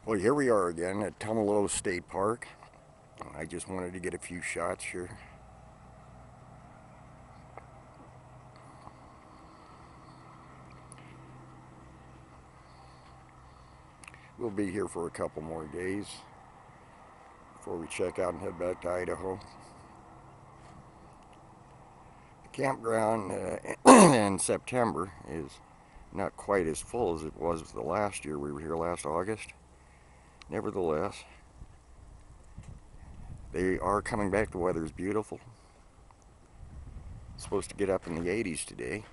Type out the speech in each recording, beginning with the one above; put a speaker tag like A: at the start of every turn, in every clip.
A: Well, here we are again at Tumalo State Park. I just wanted to get a few shots here. We'll be here for a couple more days before we check out and head back to Idaho. The campground in September is not quite as full as it was the last year. We were here last August. Nevertheless, they are coming back. The weather is beautiful. It's supposed to get up in the 80s today.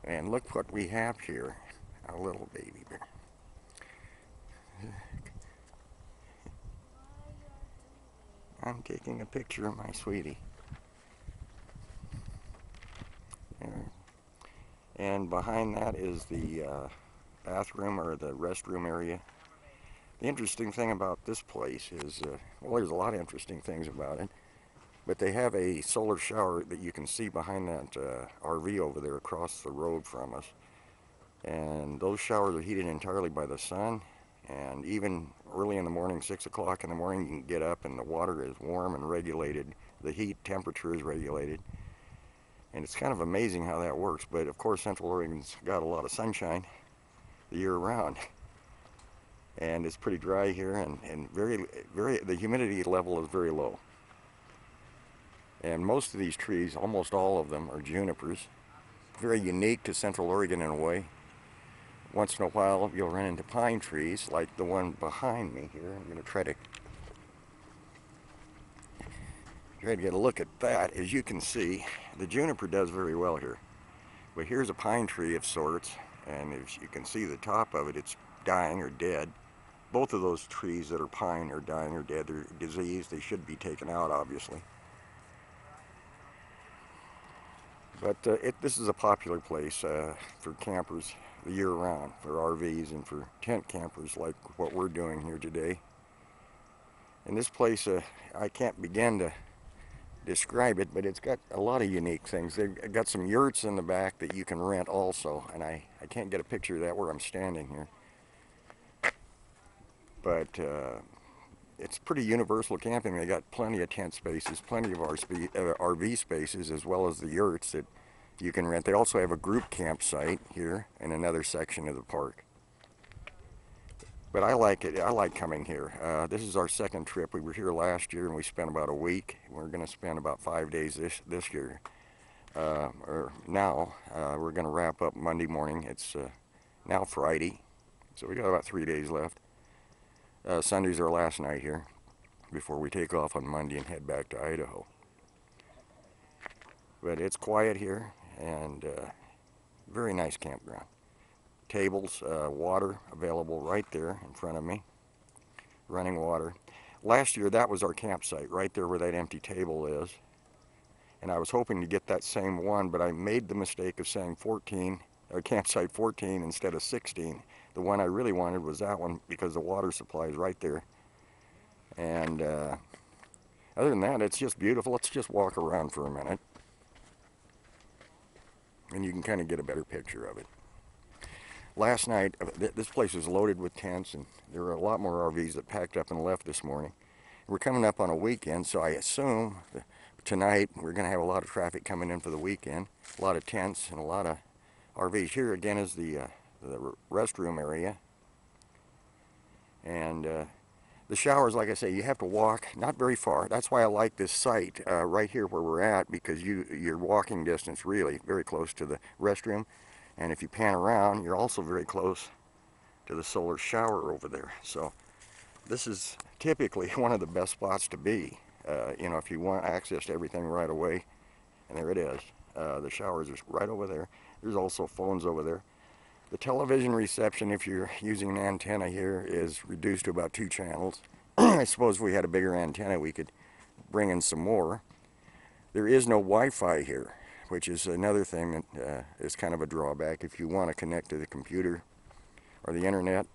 A: And look what we have here. A little baby bear. I'm taking a picture of my sweetie. And behind that is the bathroom or the restroom area. The interesting thing about this place is, well, there's a lot of interesting things about it, but they have a solar shower that you can see behind that RV over there across the road from us. And those showers are heated entirely by the sun. And even early in the morning, 6 o'clock in the morning, you can get up and the water is warm and regulated. The heat temperature is regulated. And it's kind of amazing how that works. But of course, Central Oregon's got a lot of sunshine the year round. And it's pretty dry here, and the humidity level is very low. And most of these trees, almost all of them, are junipers. Very unique to Central Oregon in a way. Once in a while, you'll run into pine trees, like the one behind me here. I'm going to try to get a look at that. As you can see, the juniper does very well here. But here's a pine tree of sorts, and as you can see the top of it, it's dying or dead. Both of those trees that are pine are dying or dead. They're diseased. They should be taken out, obviously. But this is a popular place for campers the year round, for RVs and for tent campers like what we're doing here today. And this place, I can't begin to describe it, but it's got a lot of unique things. They've got some yurts in the back that you can rent also, and I can't get a picture of that where I'm standing here. But it's pretty universal camping. They got plenty of tent spaces, plenty of RV spaces, as well as the yurts that you can rent. They also have a group campsite here in another section of the park. But I like it. I like coming here. This is our second trip. We were here last year and we spent about a week. We're going to spend about 5 days this year. Now we're going to wrap up Monday morning. It's now Friday, so we got about 3 days left. Sunday's our last night here before we take off on Monday and head back to Idaho. But it's quiet here, and very nice campground. Tables, water available right there in front of me, running water. Last year that was our campsite, right there where that empty table is. And I was hoping to get that same one, but I made the mistake of saying 14, or campsite 14 instead of 16. The one I really wanted was that one because the water supply is right there. And other than that, it's just beautiful. Let's just walk around for a minute, and you can kind of get a better picture of it. Last night, this place was loaded with tents, and there were a lot more RVs that packed up and left this morning. We're coming up on a weekend, so I assume tonight we're going to have a lot of traffic coming in for the weekend. A lot of tents and a lot of RVs. Here again is the restroom area. And the showers, like I say, you have to walk not very far. That's why I like this site right here where we're at, because you're walking distance really very close to the restroom. And if you pan around, you're also very close to the solar shower over there. So this is typically one of the best spots to be, you know, if you want access to everything right away. And there it is. The showers are right over there. There's also phones over there. The television reception, if you're using an antenna here, is reduced to about 2 channels. I suppose if we had a bigger antenna, we could bring in some more. There is no Wi-Fi here, which is another thing that is kind of a drawback. If you want to connect to the computer or the internet,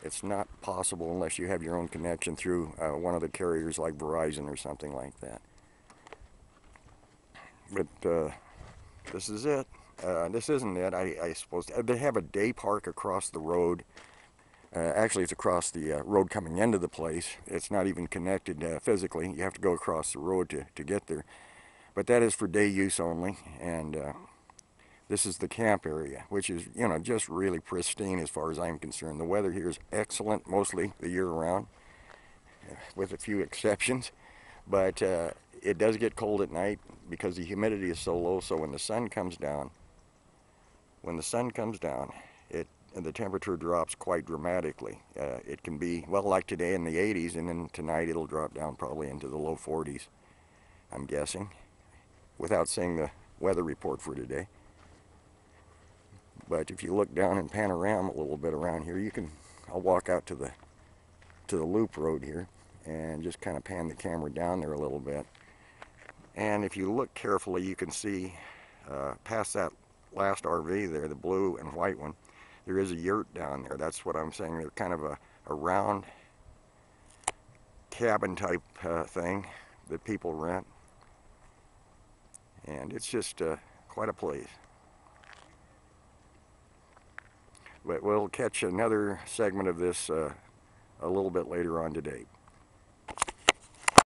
A: it's not possible unless you have your own connection through one of the carriers like Verizon or something like that. But this is it. This isn't it. I suppose they have a day park across the road. Actually, it's across the road coming into the place. It's not even connected physically. You have to go across the road to get there. But that is for day use only. And this is the camp area, which is, you know, just really pristine as far as I'm concerned. The weather here is excellent mostly the year round, with a few exceptions. But it does get cold at night because the humidity is so low. So when the sun comes down, it the temperature drops quite dramatically. It can be, well, like today in the 80s, and then tonight it'll drop down probably into the low 40s, I'm guessing, without seeing the weather report for today. But if you look down in panorama a little bit around here, I'll walk out to the loop road here and just kind of pan the camera down there a little bit. And if you look carefully, you can see past that last RV there, the blue and white one, there is a yurt down there. That's what I'm saying. They're kind of a round cabin type thing that people rent. And it's just quite a place. But we'll catch another segment of this a little bit later on today.